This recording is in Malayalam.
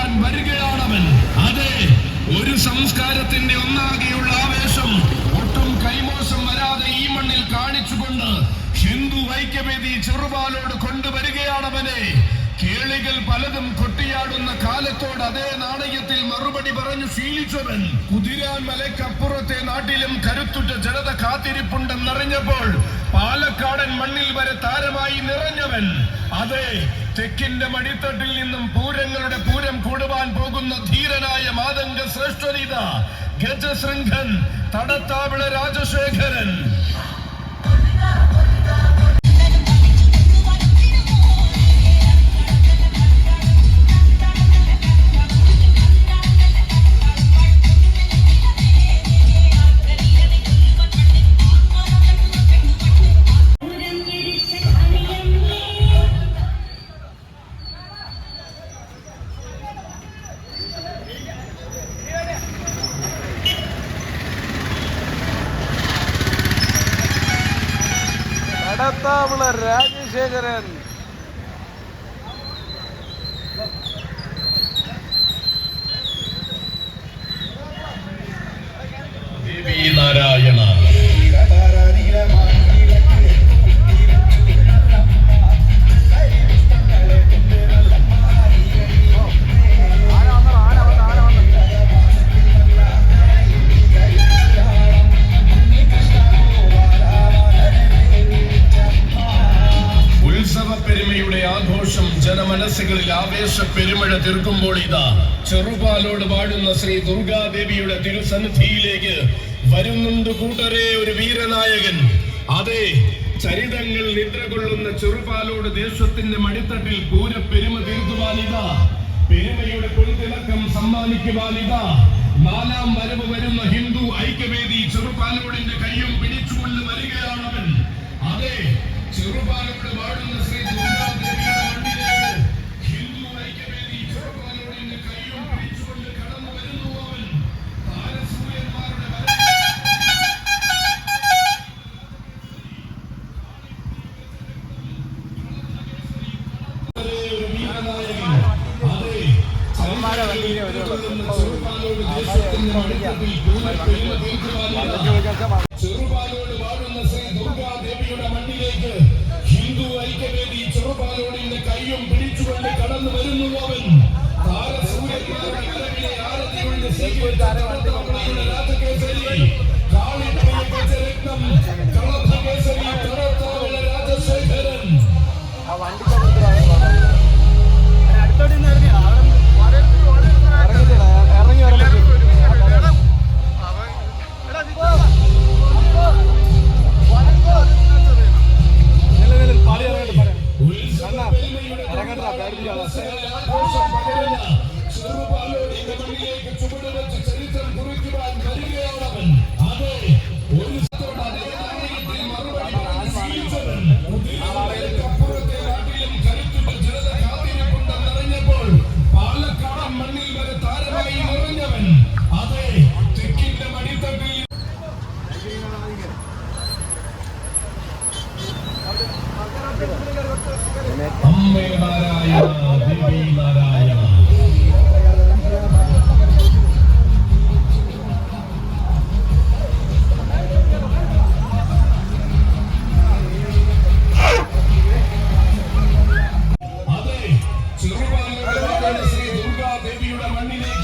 കുടിക്കുവാൻ വരികയാണവൻ. അതെ, ഒരു സംസ്കാരത്തിന്റെ ഒന്നാകെയുള്ള ആവേശം ഒട്ടും കൈമോശം വരാതെ ഈ മണ്ണിൽ കാണിച്ചുകൊണ്ട് ഹിന്ദു ഐക്യവേദി ചെറുപാലോട് കൊണ്ടുവരികയാണവനെ. കേളികൾ പലതും കൊട്ടിയാടുന്ന കാലത്തോട് അതേ നാണയത്തിൽ മറുപടി പറഞ്ഞു ശീലിച്ചവൻ. കുതിരാൻ മലയ്ക്കപ്പുറത്തെ നാട്ടിലും കരുത്തുറ്റ ജനത കാത്തിരിപ്പുണ്ടെന്നറിഞ്ഞപ്പോൾ പാലക്കാടൻ മണ്ണിൽ വരെ താരമായി നിറഞ്ഞവൻ. അതെ, തെക്കിന്റെ മടിത്തട്ടിൽ നിന്നും പൂരങ്ങളുടെ പൂരം കൂടുവാൻ പോകുന്ന ധീരനായ മാതംഗ ശ്രേഷ്ഠനിത ഗജശൃംഖൻ തടത്താവിള രാജശേഖരൻ. തടത്താവിള രാജശേഖരൻ. ദേവി നാരായണ. പെരുമയുടെ ആഘോഷം ജനമനസ്സുകളിൽ ആവേശ പെരുമഴ തീർക്കുമ്പോൾ ഇതാ ചെറുപാലോട് വാഴുന്ന ശ്രീ ദുർഗാദേവിയുടെ തിരുസന്നിധിയിലേക്ക് വരുന്നുണ്ട് കൂട്ടരെ ഒരു വീരനായകൻ. അതെ, ചരിതങ്ങൾ നിദ്രകൊള്ളുന്ന ചെറുപാലോട് ദേശത്തിന്റെ മടിത്തട്ടിൽ പൂരപ്പെരുമ തീർക്കുവാനിതാ, പെരുമയുടെ പൊൻതിളക്കം സമ്മാനിക്കുവാനിതാ നാലാം വരവ് വരുന്ന ഹിന്ദു ഐക്യവേദി ചെറുപാലോടിന്റെ കയ്യും പിടിച്ചുകൊണ്ട് വരികയാണവൻ. അതെ, ചെറുപാലോട് വാഴുന്ന ശ്രീ ദുർഗാദേവിയുടെ മണ്ണിലേക്ക് ഹിന്ദു ഐക്യവേദി ചെറുപാലോടിന്റെ കയ്യും പിടിച്ചുകൊണ്ട് കടന്നു വരുന്നു അവൻ. താരസൂര്യന്മാരുടെ ചെറുപാലോട് വാഴുന്ന ശ്രീ ദുർഗാദേവിയുടെ മണ്ണിലേക്ക് ഹിന്ദു ഐക്യവേദി ചെറുപാലോടിന്റെ കയ്യും പിടിച്ചുകൊണ്ട് കടന്നു വരുന്നു അവൻ. താരസൂര്യന്മാരുടെ വരവിനെ ആരതിയുടെ രാജകേസരി കാളിരത്നം കളഭകേസരി തടത്താവിള രാജശേഖരൻ. ചെറുപാലോടിന്റെ മണ്ണിലേക്ക് ചുവടുവെച്ച് ചരിത്രം കുറിക്കുവാൻ വരികയാണവൻ. അതെ, ഒരു അപ്പുറത്തെ നാട്ടിലും കരുത്തുറ്റ ജനത കാത്തിരിപ്പുണ്ടെന്നറിഞ്ഞപ്പോൾ പാലക്കാടൻ മണ്ണിൽ വരെ താരമായി നിറഞ്ഞവൻ. അതെ, തെക്കിന്റെ മടിത്തട്ടിൽ അമ്മേ നാരായണ, ദേവി നാരായണ. അതെ, ചെറുപാലോട് ശ്രീ ദുർഗാദേവിയുടെ മണ്ണിലേക്ക്